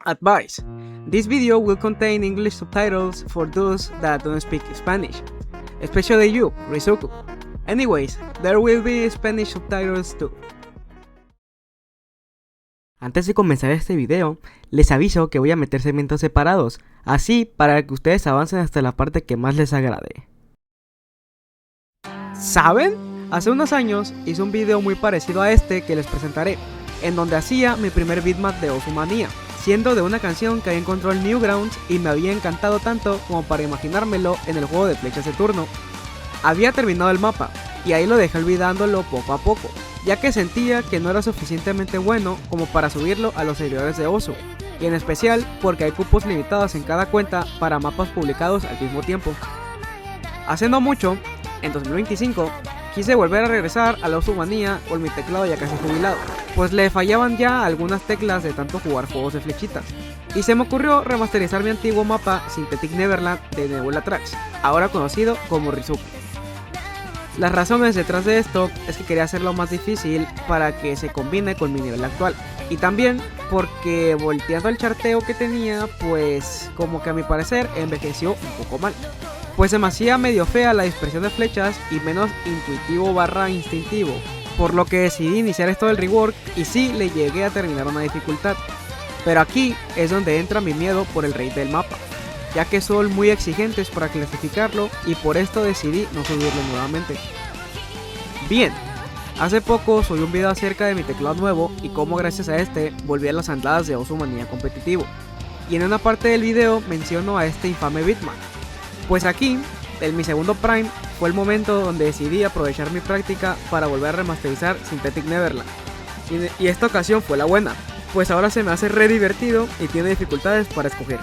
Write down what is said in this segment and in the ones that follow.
Advice: this video will contain English subtitles for those that don't speak Spanish, especially you, Rizuku. Anyways, there will be Spanish subtitles too. Antes de comenzar este video, les aviso que voy a meter segmentos separados, así para que ustedes avancen hasta la parte que más les agrade. ¿Saben? Hace unos años hice un video muy parecido a este que les presentaré, en donde hacía mi primer beatmap de Osumanía, siendo de una canción que había encontrado en Newgrounds y me había encantado tanto como para imaginármelo en el juego de flechas de turno. Había terminado el mapa, y ahí lo dejé olvidándolo poco a poco, ya que sentía que no era suficientemente bueno como para subirlo a los servidores de Osu, y en especial porque hay cupos limitados en cada cuenta para mapas publicados al mismo tiempo. Hace no mucho, en 2025, quise volver a regresar a la Osumanía con mi teclado ya casi jubilado, pues le fallaban ya algunas teclas de tanto jugar juegos de flechitas, y se me ocurrió remasterizar mi antiguo mapa Synthetic Neverland de Nebula Tracks, ahora conocido como Rizuku. Las razones detrás de esto es que quería hacerlo más difícil para que se combine con mi nivel actual, y también porque volteando el charteo que tenía, pues como que a mi parecer envejeció un poco mal, pues se me hacía medio fea la dispersión de flechas y menos intuitivo / instintivo, por lo que decidí iniciar esto del rework y sí le llegué a terminar una dificultad. Pero aquí es donde entra mi miedo por el rate del mapa, ya que son muy exigentes para clasificarlo y por esto decidí no subirlo nuevamente. Bien, hace poco subí un video acerca de mi teclado nuevo y cómo gracias a este volví a las andadas de Osumanía competitivo, y en una parte del video menciono a este infame beatmap. Pues aquí, en mi segundo Prime, fue el momento donde decidí aprovechar mi práctica para volver a remasterizar Synthetic Neverland. Y esta ocasión fue la buena, pues ahora se me hace re divertido y tiene dificultades para escoger.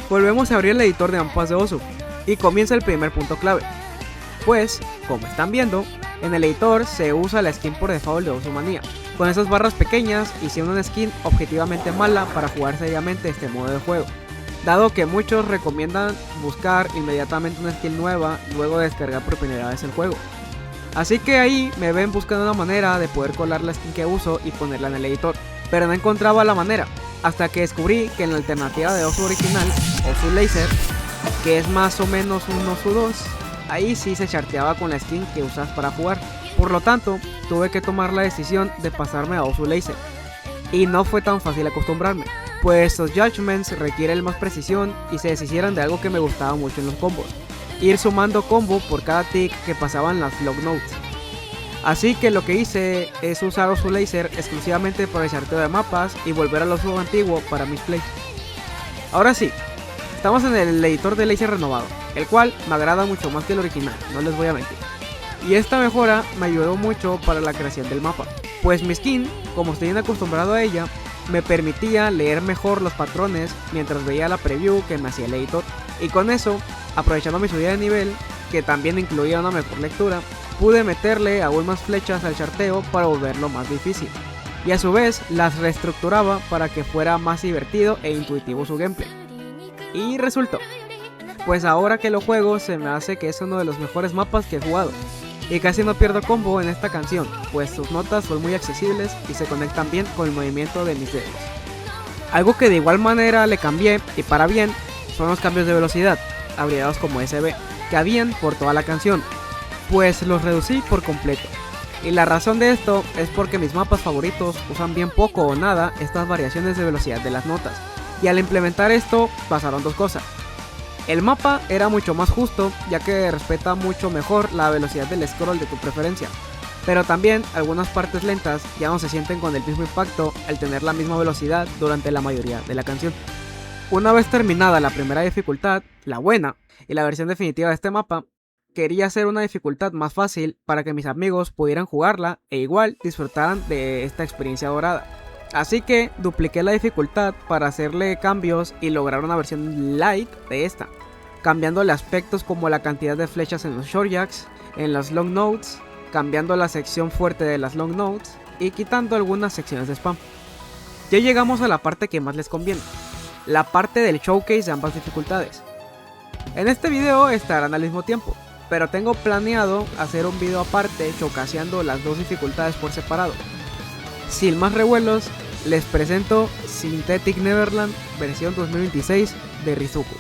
Volvemos a abrir el editor de mapas de Osu, y comienza el primer punto clave. Pues, como están viendo, en el editor se usa la skin por default de Osumanía, con esas barras pequeñas y siendo una skin objetivamente mala para jugar seriamente este modo de juego, dado que muchos recomiendan buscar inmediatamente una skin nueva luego de descargar por primera vez el juego. Así que ahí me ven buscando una manera de poder colar la skin que uso y ponerla en el editor, pero no encontraba la manera, hasta que descubrí que en la alternativa de Osu original, Osu Laser, que es más o menos un Osu 2, ahí sí se charteaba con la skin que usas para jugar. Por lo tanto, tuve que tomar la decisión de pasarme a Osu Laser, y no fue tan fácil acostumbrarme, pues los Judgments requieren más precisión y se deshicieron de algo que me gustaba mucho en los combos: ir sumando combo por cada tick que pasaban las log notes. Así que lo que hice es usar Osu Laser exclusivamente para el charteo de mapas y volver al Osu antiguo para mis plays. Ahora sí, estamos en el editor de Laser renovado, el cual me agrada mucho más que el original, no les voy a mentir. Y esta mejora me ayudó mucho para la creación del mapa, pues mi skin, como estoy bien acostumbrado a ella, me permitía leer mejor los patrones mientras veía la preview que me hacía el editor, y con eso, aprovechando mi subida de nivel, que también incluía una mejor lectura, pude meterle aún más flechas al charteo para volverlo más difícil, y a su vez las reestructuraba para que fuera más divertido e intuitivo su gameplay. Y resultó, pues ahora que lo juego se me hace que es uno de los mejores mapas que he jugado, y casi no pierdo combo en esta canción, pues sus notas son muy accesibles y se conectan bien con el movimiento de mis dedos. Algo que de igual manera le cambié, y para bien, son los cambios de velocidad, abreviados como SB, que habían por toda la canción, pues los reducí por completo. Y la razón de esto es porque mis mapas favoritos usan bien poco o nada estas variaciones de velocidad de las notas, y al implementar esto pasaron dos cosas. El mapa era mucho más justo, ya que respeta mucho mejor la velocidad del scroll de tu preferencia, pero también algunas partes lentas ya no se sienten con el mismo impacto al tener la misma velocidad durante la mayoría de la canción. Una vez terminada la primera dificultad, la buena, y la versión definitiva de este mapa, quería hacer una dificultad más fácil para que mis amigos pudieran jugarla e igual disfrutaran de esta experiencia dorada. Así que dupliqué la dificultad para hacerle cambios y lograr una versión light de esta, cambiándole aspectos como la cantidad de flechas en los short jacks, en las long notes, cambiando la sección fuerte de las long notes y quitando algunas secciones de spam. Ya llegamos a la parte que más les conviene, la parte del showcase de ambas dificultades. En este video estarán al mismo tiempo, pero tengo planeado hacer un video aparte showcaseando las dos dificultades por separado. Sin más revuelos, les presento Synthetic Neverland versión 2026 de Rizuku.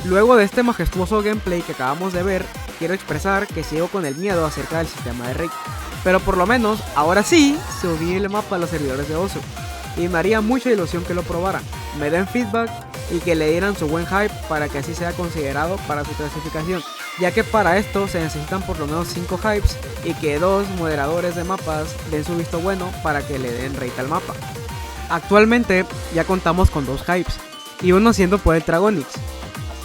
Luego de este majestuoso gameplay que acabamos de ver, quiero expresar que sigo con el miedo acerca del sistema de raid. Pero por lo menos, ahora sí, subí el mapa a los servidores de Osu. Y me haría mucha ilusión que lo probaran, me den feedback y que le dieran su buen hype para que así sea considerado para su clasificación. Ya que para esto se necesitan por lo menos 5 hypes y que 2 moderadores de mapas den su visto bueno para que le den raid al mapa. Actualmente ya contamos con 2 hypes y uno siendo por el Dragonix.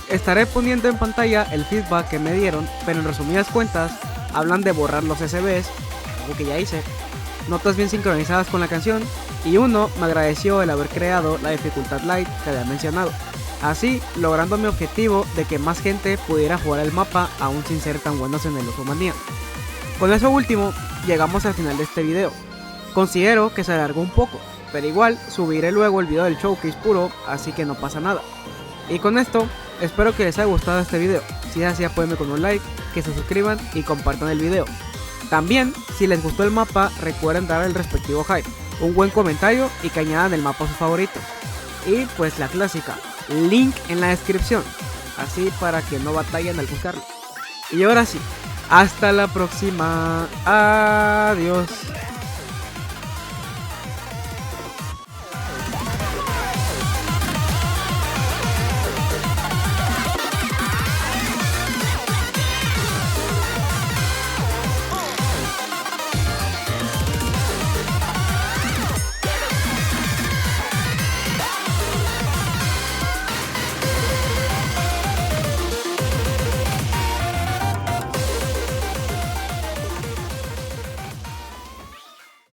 Estaré poniendo en pantalla el feedback que me dieron, pero en resumidas cuentas hablan de borrar los SBs, algo que ya hice, notas bien sincronizadas con la canción, y uno me agradeció el haber creado la dificultad light que había mencionado. así logrando mi objetivo de que más gente pudiera jugar el mapa aún sin ser tan buenos en el Osumanía. Con eso último, llegamos al final de este video. Considero que se alargó un poco, pero igual subiré luego el video del showcase puro, así que no pasa nada. Y con esto, espero que les haya gustado este video. Si es así, apóyenme con un like, que se suscriban y compartan el video. También, si les gustó el mapa, recuerden dar el respectivo hype, un buen comentario y que añadan el mapa a su favorito. Y pues la clásica, link en la descripción, así para que no batallen al buscarlo. Y ahora sí, hasta la próxima. Adiós.